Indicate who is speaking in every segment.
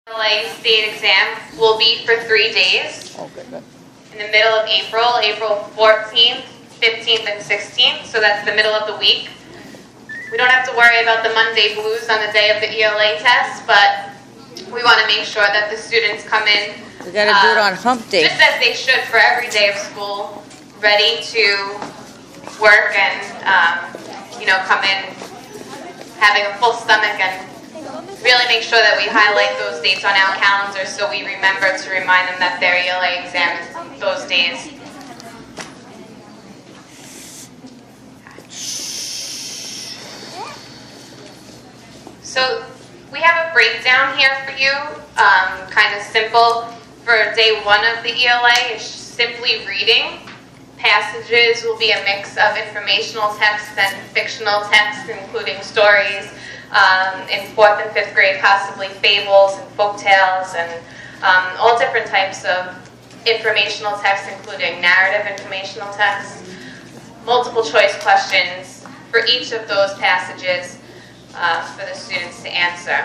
Speaker 1: ELA state exam will be for 3 days.
Speaker 2: Oh, good.
Speaker 1: In the middle of April, April 14th, 15th, and 16th, so that's the middle of the week. We don't have to worry about the Monday blues on the day of the ELA test, but we want to make sure that the students come in.
Speaker 2: We got to do it on hump day.
Speaker 1: Just as they should for every day of school, ready to work and, come in having a full stomach and really make sure that we highlight those dates on our calendars so we remember to remind them that their ELA exam is those days. So we have a breakdown here for you, kind of simple. For day 1 of the ELA, it's simply reading. Passages will be a mix of informational text and fictional text, including stories. In 4th and 5th grade, possibly fables and folktales and all different types of informational text, including narrative informational text. Multiple choice questions for each of those passages for the students to answer.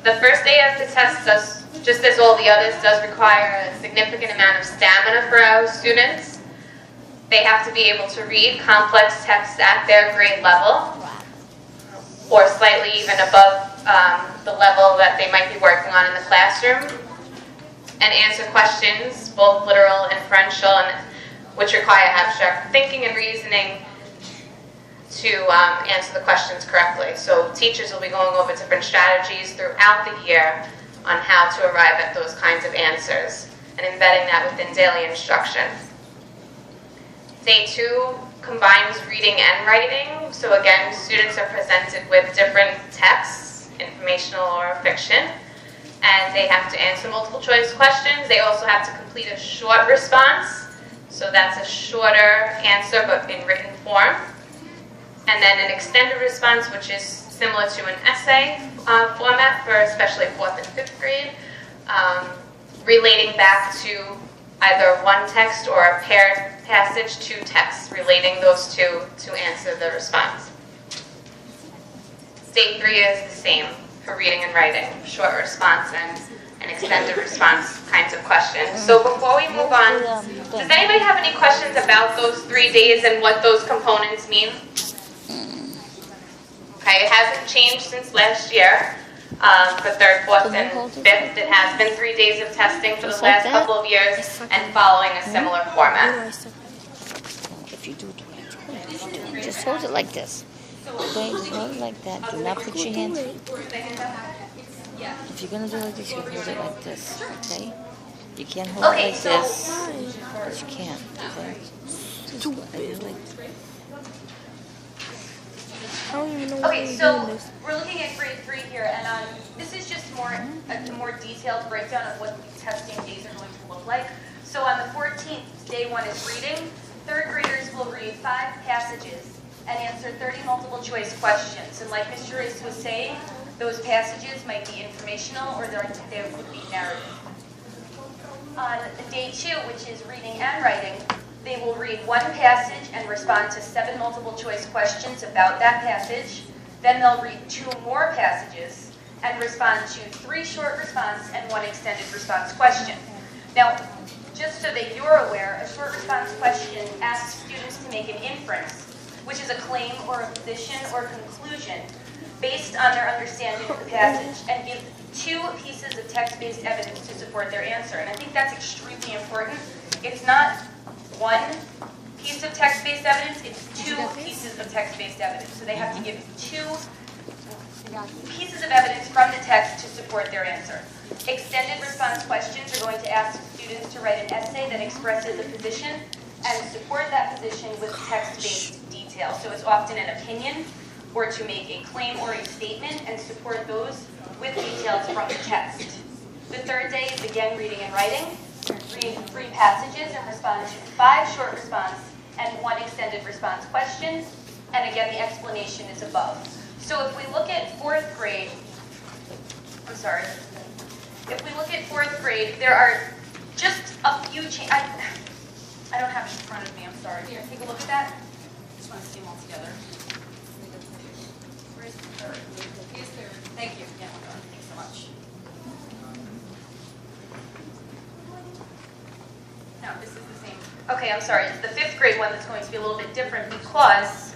Speaker 1: The first day of the test, just as all the others, does require a significant amount of stamina for our students. They have to be able to read complex text at their grade level, or slightly even above the level that they might be working on in the classroom, and answer questions, both literal and inferential, which require abstract thinking and reasoning to answer the questions correctly. So teachers will be going over different strategies throughout the year on how to arrive at those kinds of answers and embedding that within daily instruction. Day 2 combines reading and writing. So again, students are presented with different texts, informational or fiction, and they have to answer multiple choice questions. They also have to complete a short response. So that's a shorter answer but in written form. And then an extended response, which is similar to an essay format for especially 4th and 5th grade, relating back to either one text or a paired passage, 2 texts, relating those two to answer the response. Day 3 is the same for reading and writing, short response and an extended response kinds of questions. So before we move on, does anybody have any questions about those 3 days and what those components mean? Okay, it hasn't changed since last year. For 3rd, 4th, and 5th, it has been 3 days of testing for the last couple of years and following a similar format.
Speaker 2: If you do it right, just hold it like this. Okay, just hold it like that. Do not put your hands. If you're going to do it like this, you hold it like this, okay? You can't hold it like this, but you can't, okay?
Speaker 3: Okay, so we're looking at grade 3 here, and this is just a more detailed breakdown of what the testing days are going to look like. So on the 14th, day 1 is reading. 3rd graders will read 5 passages and answer 30 multiple choice questions. And like Mr. Race was saying, those passages might be informational or there could be narrative. On day 2, which is reading and writing, they will read 1 passage and respond to 7 multiple choice questions about that passage. Then they'll read 2 more passages and respond to 3 short response and 1 extended response question. Now, just so that you're aware, a short response question asks students to make an inference, which is a claim or a position or conclusion based on their understanding of the passage, and give 2 pieces of text-based evidence to support their answer. And I think that's extremely important. It's not 1 piece of text-based evidence, it's 2 pieces of text-based evidence. So they have to give 2 pieces of evidence from the text to support their answer. Extended response questions are going to ask students to write an essay that expresses a position and support that position with text-based detail. So it's often an opinion or to make a claim or a statement and support those with details from the text. The 3rd day is again reading and writing. Read 3 passages and respond to 5 short response and 1 extended response question. And again, the explanation is above. So if we look at 4th grade, if we look at 4th grade, there are just a few changes. I don't have it in front of me, I'm sorry. Here, take a look at that. I just want to see them all together. Where's the 3rd? Thank you. Yeah, thanks so much. Okay, I'm sorry. It's the 5th grade one that's going to be a little bit different because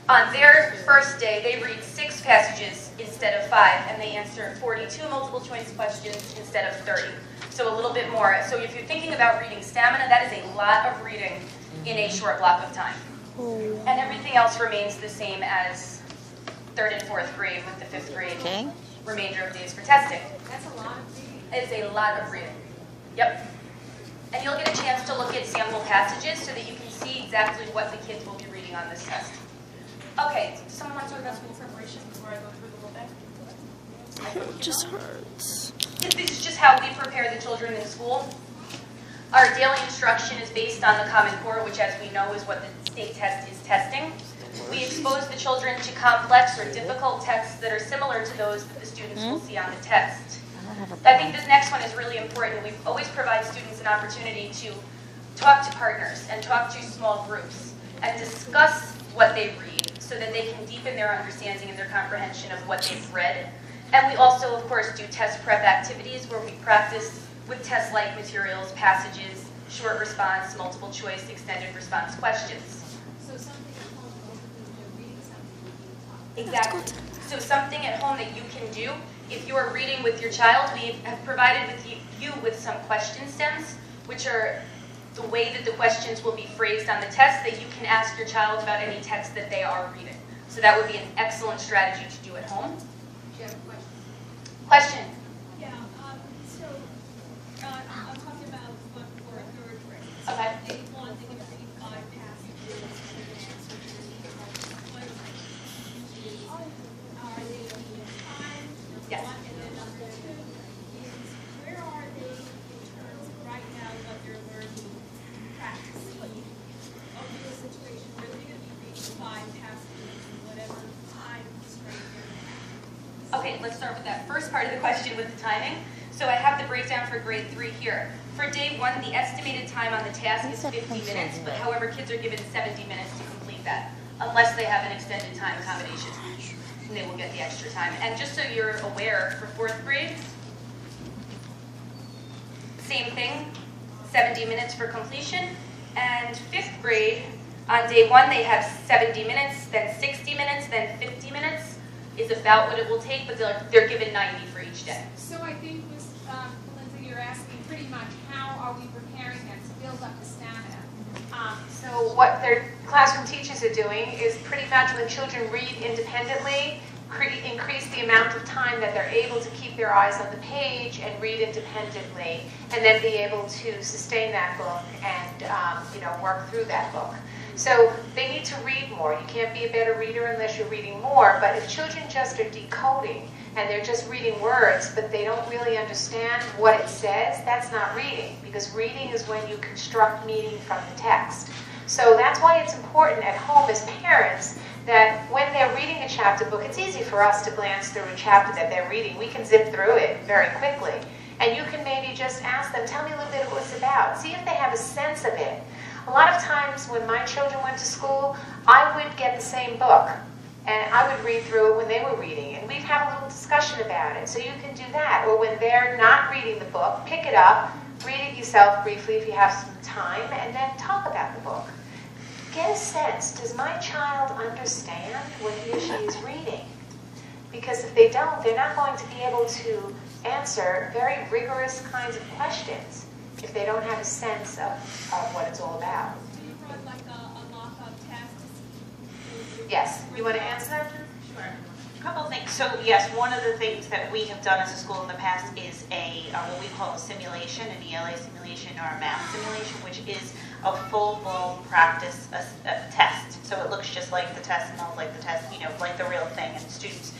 Speaker 3: on their first day, they read 6 passages instead of 5, and they answer 42 multiple choice questions instead of 30. So a little bit more. So if you're thinking about reading stamina, that is a lot of reading in a short block of time. And everything else remains the same as 3rd and 4th grade with the 5th grade remainder of days for testing.
Speaker 4: That's a lot of reading.
Speaker 3: It is a lot of reading. Yep. And you'll get a chance to look at sample passages so that you can see exactly what the kids will be reading on this test. Okay, does someone want to talk about school preparation before I go through the whole thing?
Speaker 2: It just hurts.
Speaker 3: This is just how we prepare the children in school. Our daily instruction is based on the Common Core, which, as we know, is what the state test is testing. We expose the children to complex or difficult texts that are similar to those that the students will see on the test. I think this next one is really important. We always provide students an opportunity to talk to partners and talk to small groups and discuss what they read so that they can deepen their understanding and their comprehension of what they've read. And we also, of course, do test prep activities where we practice with test-like materials, passages, short response, multiple choice, extended response questions.
Speaker 4: So something at home, you're reading something.
Speaker 3: Exactly. So something at home that you can do. If you are reading with your child, we have provided with you with some question stems, which are the way that the questions will be phrased on the test that you can ask your child about any text that they are reading. So that would be an excellent strategy to do at home.
Speaker 4: Do you have a question?
Speaker 3: Question?
Speaker 4: Yeah, so I'm talking about one for 3rd grade.
Speaker 3: Okay.
Speaker 4: They want to read 5 passages and answer 3 questions. Are they in time?
Speaker 3: Yes.
Speaker 4: And then number 2 is where are they in terms of right now what they're learning, practicing of the situation where they're going to be reading 5 passages in whatever time constraint they're going to have?
Speaker 3: Okay, let's start with that first part of the question with the timing. So I have the breakdown for grade 3 here. For day 1, the estimated time on the task is 50 minutes, but however, kids are given 70 minutes to complete that, unless they have an extended time accommodation, and they will get the extra time. And just so you're aware, for 4th grade, same thing, 70 minutes for completion, and 5th grade, on day 1, they have 70 minutes, then 60 minutes, then 50 minutes is about what it will take, but they're given 90 for each day.
Speaker 4: So I think, Lindsay, you're asking pretty much how are we preparing them to build up the stamina?
Speaker 5: So what their classroom teachers are doing is pretty much when children read independently, increase the amount of time that they're able to keep their eyes on the page and read independently, and then be able to sustain that book and work through that book. So they need to read more. You can't be a better reader unless you're reading more, but if children just are decoding and they're just reading words, but they don't really understand what it says, that's not reading, because reading is when you construct meaning from the text. So that's why it's important at home as parents that when they're reading a chapter book, it's easy for us to glance through a chapter that they're reading. We can zip through it very quickly. And you can maybe just ask them, tell me a little bit of what it's about. See if they have a sense of it. A lot of times when my children went to school, I would get the same book, and I would read through it when they were reading, and we'd have a little discussion about it. So you can do that. Or when they're not reading the book, pick it up, read it yourself briefly if you have some time, and then talk about the book. Get a sense, does my child understand what he or she is reading? Because if they don't, they're not going to be able to answer very rigorous kinds of questions if they don't have a sense of what it's all about.
Speaker 4: Do you run like a mock-up test to see?
Speaker 5: Yes. You want to answer that?
Speaker 6: Sure. A couple of things. So yes, one of the things that we have done as a school in the past is a what we call a simulation, an ELA simulation or a math simulation, which is a full-blown practice test. So it looks just like the test, smells like the test, like the real thing, and students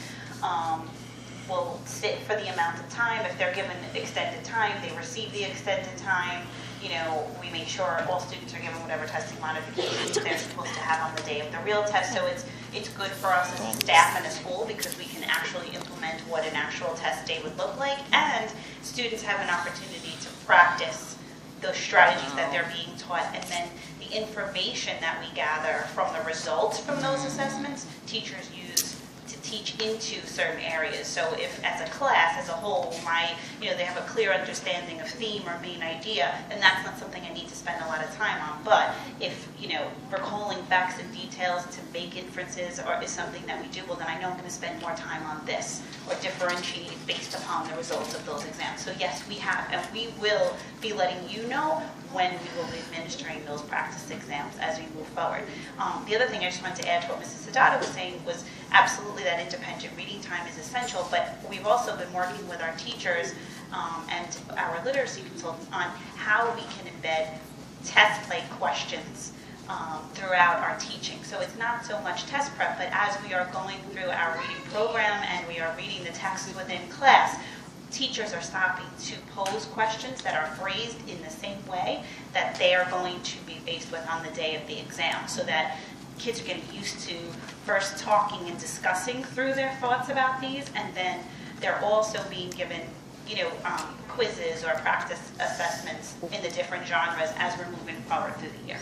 Speaker 6: will sit for the amount of time. If they're given extended time, they receive the extended time. We make sure all students are given whatever testing modifications they're supposed to have on the day of the real test. So it's good for us as a staff in a school because we can actually implement what an actual test day would look like, and students have an opportunity to practice those strategies that they're being taught, and then the information that we gather from the results from those assessments, teachers use to teach into certain areas. So if as a class, as a whole, they have a clear understanding of theme or main idea, then that's not something I need to spend a lot of time on. But if, recalling facts and details to make inferences is something that we do, well, then I know I'm going to spend more time on this, or differentiate based upon the results of those exams. So yes, we have, and we will be letting you know when we will be administering those practice exams as we move forward. The other thing I just wanted to add to what Mrs. Sadata was saying was absolutely that independent reading time is essential, but we've also been working with our teachers and our literacy consultants on how we can embed test play questions throughout our teaching. So it's not so much test prep, but as we are going through our reading program and we are reading the text within class, teachers are stopping to pose questions that are phrased in the same way that they are going to be faced with on the day of the exam, so that kids are getting used to first talking and discussing through their thoughts about these, and then they're also being given quizzes or practice assessments in the different genres as we're moving forward through the year.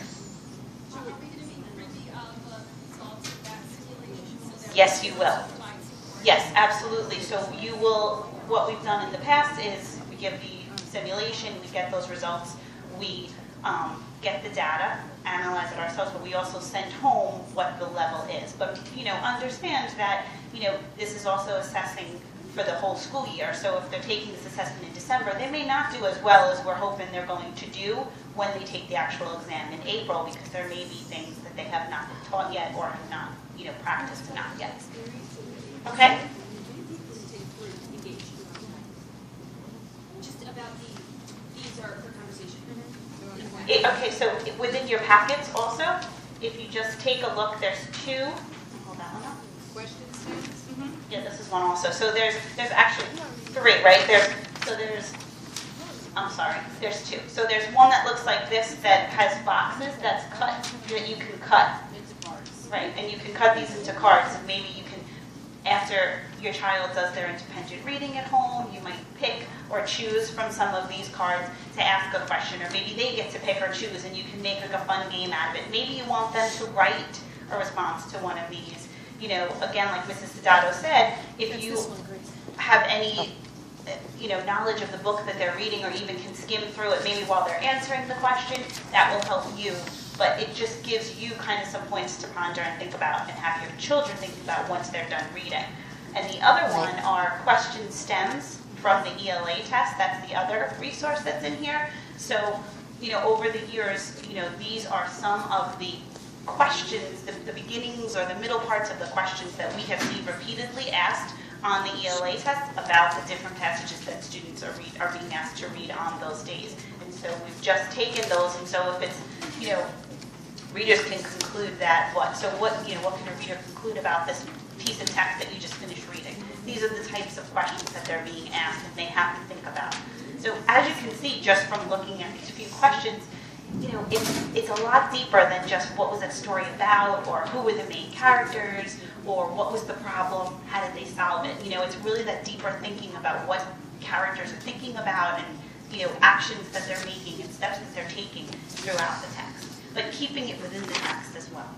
Speaker 4: Are we going to be privy of the results of that simulation? So that
Speaker 6: Yes, you will. Yes, absolutely. So you will, what we've done in the past is we give the simulation, we get those results, we get the data, analyze it ourselves, but we also send home what the level is. But, understand that, this is also assessing for the whole school year. So if they're taking this assessment in December, they may not do as well as we're hoping they're going to do when they take the actual exam in April, because there may be things that they have not been taught yet or have not, practiced enough yet. Okay?
Speaker 4: Just about these are for conversation.
Speaker 6: Okay, so within your packets also, if you just take a look, there's two. Hold that one up. Yeah, this is one also. So there's actually three, right? There's two. So there's one that looks like this that has boxes that's cut, that you can cut. Right, and you can cut these into cards, and maybe you can, after your child does their independent reading at home, you might pick or choose from some of these cards to ask a question, or maybe they get to pick or choose, and you can make like a fun game out of it. Maybe you want them to write a response to one of these. Again, like Mrs. Sadato said, if you have any knowledge of the book that they're reading, or even can skim through it maybe while they're answering the question, that will help you. But it just gives you kind of some points to ponder and think about, and have your children think about once they're done reading. And the other one are question stems from the ELA test. That's the other resource that's in here. So, over the years, these are some of the questions, the beginnings or the middle parts of the questions that we have seen repeatedly asked on the ELA test about the different passages that students are being asked to read on those days. And so we've just taken those, and so if it's, readers can conclude that what can a reader conclude about this piece of text that you just finished reading? These are the types of questions that they're being asked and they have to think about. So as you can see, just from looking at these few questions, it's a lot deeper than just what was that story about, or who were the main characters, or what was the problem, how did they solve it. It's really that deeper thinking about what characters are thinking about, and actions that they're making and steps that they're taking throughout the text, but keeping it within the text as well.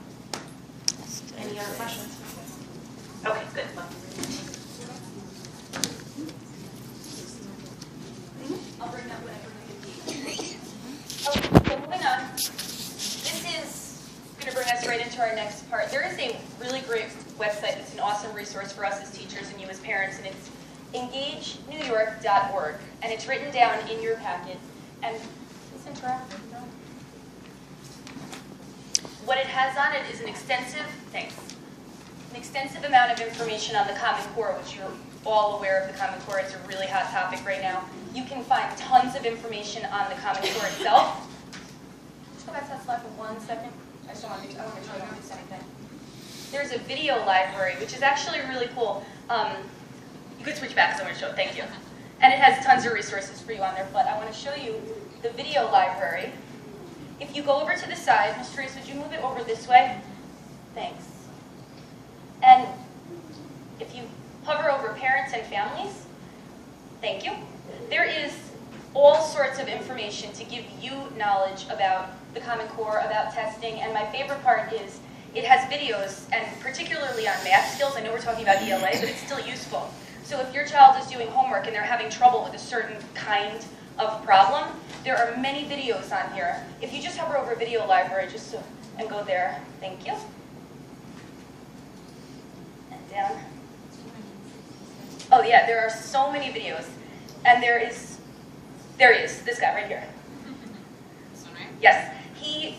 Speaker 6: Any other questions? Okay, good.
Speaker 3: I'll bring up whatever you need. Okay, so moving on. This is going to bring us right into our next part. There is a really great website that's an awesome resource for us as teachers and you as parents, and it's engagenewyork.org, and it's written down in your packet. And it's interactive. What it has on it is an extensive amount of information on the Common Core, which you're all aware of the Common Core. It's a really hot topic right now. You can find tons of information on the Common Core itself. Just go back to that slide for 1 second. I just don't want to make sure I don't miss anything. There's a video library, which is actually really cool. You could switch back because I want to show it. Thank you. And it has tons of resources for you on there, but I want to show you the video library. If you go over to the side, Ms. Therese, would you move it over this way? Thanks. And if you hover over parents and families, thank you. There is all sorts of information to give you knowledge about the Common Core, about testing, and my favorite part is it has videos, and particularly on math skills. I know we're talking about ELA, but it's still useful. So if your child is doing homework and they're having trouble with a certain kind of problem, there are many videos on here. If you just hover over video library and go there, thank you. And down. Oh yeah, there are so many videos. And there he is, this guy right here.
Speaker 7: This one, right?
Speaker 3: Yes, he's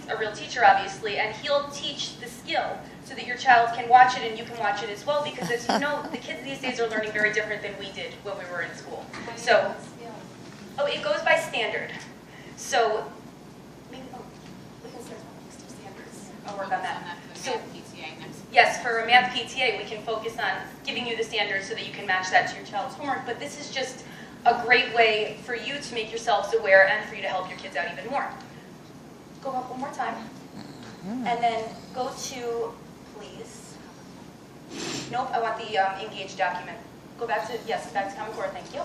Speaker 3: a real teacher, obviously, and he'll teach the skill so that your child can watch it and you can watch it as well, because as you know, the kids these days are learning very different than we did when we were in school. So, it goes by standard. So, we can start next to standards. I'll work on that. So,
Speaker 7: PTA next.
Speaker 3: yes, for a math PTA, we can focus on giving you the standards so that you can match that to your child's homework, but this is just a great way for you to make yourselves aware and for you to help your kids out even more. Go up one more time, and then go to, please. Nope, I want the engaged document. Go back to, yes, back to Common Core, thank you.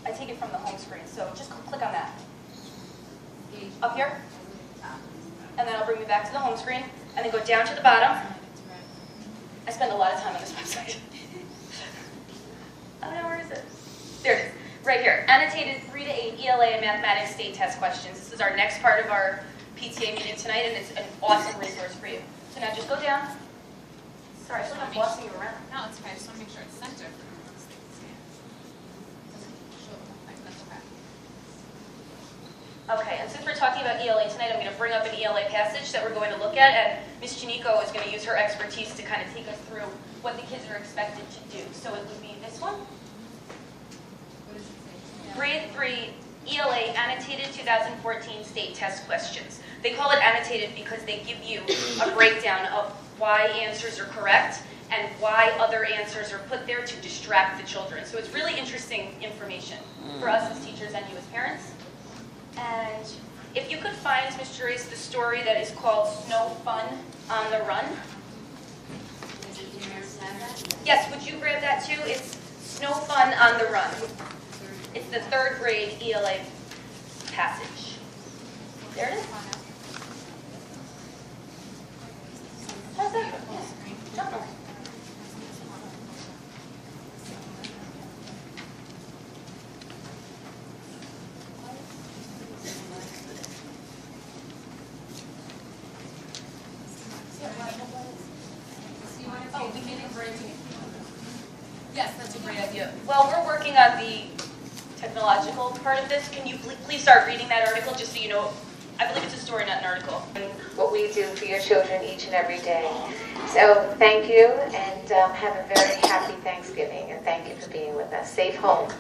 Speaker 3: I take it from the home screen, so just click on that. Up here, and then I'll bring you back to the home screen, and then go down to the bottom. I spend a lot of time on this website. Oh no, where is it? There it is, right here. Annotated 3 to 8 ELA and mathematics state test questions. This is our next part of our PTA meeting tonight, and it's an awesome resource for you. So now just go down. Sorry, I feel like I'm bossing you around.
Speaker 7: No, it's okay. I just want to make sure it's centered.
Speaker 3: Okay, and since we're talking about ELA tonight, I'm going to bring up an ELA passage that we're going to look at, and Ms. Janiko is going to use her expertise to kind of take us through what the kids are expected to do. So it would be this one.
Speaker 7: What does it say?
Speaker 3: Grade 3 ELA Annotated 2014 State Test Questions. They call it annotated because they give you a breakdown of why answers are correct and why other answers are put there to distract the children. So it's really interesting information for us as teachers and you as parents. And if you could find, Ms. Joyce, the story that is called Snow Fun on the Run. Yes, would you grab that too? It's Snow Fun on the Run. It's the 3rd grade ELA passage. There it is. How's that? Yeah. Jump on it.
Speaker 7: Yes, that's a great idea.
Speaker 3: Well, we're working on the technological part of this. Can you please start reading that article just so you know? I believe it's a story, not an article.
Speaker 5: What we do for your children each and every day. So thank you, and have a very happy Thanksgiving, and thank you for being with us. Safe home.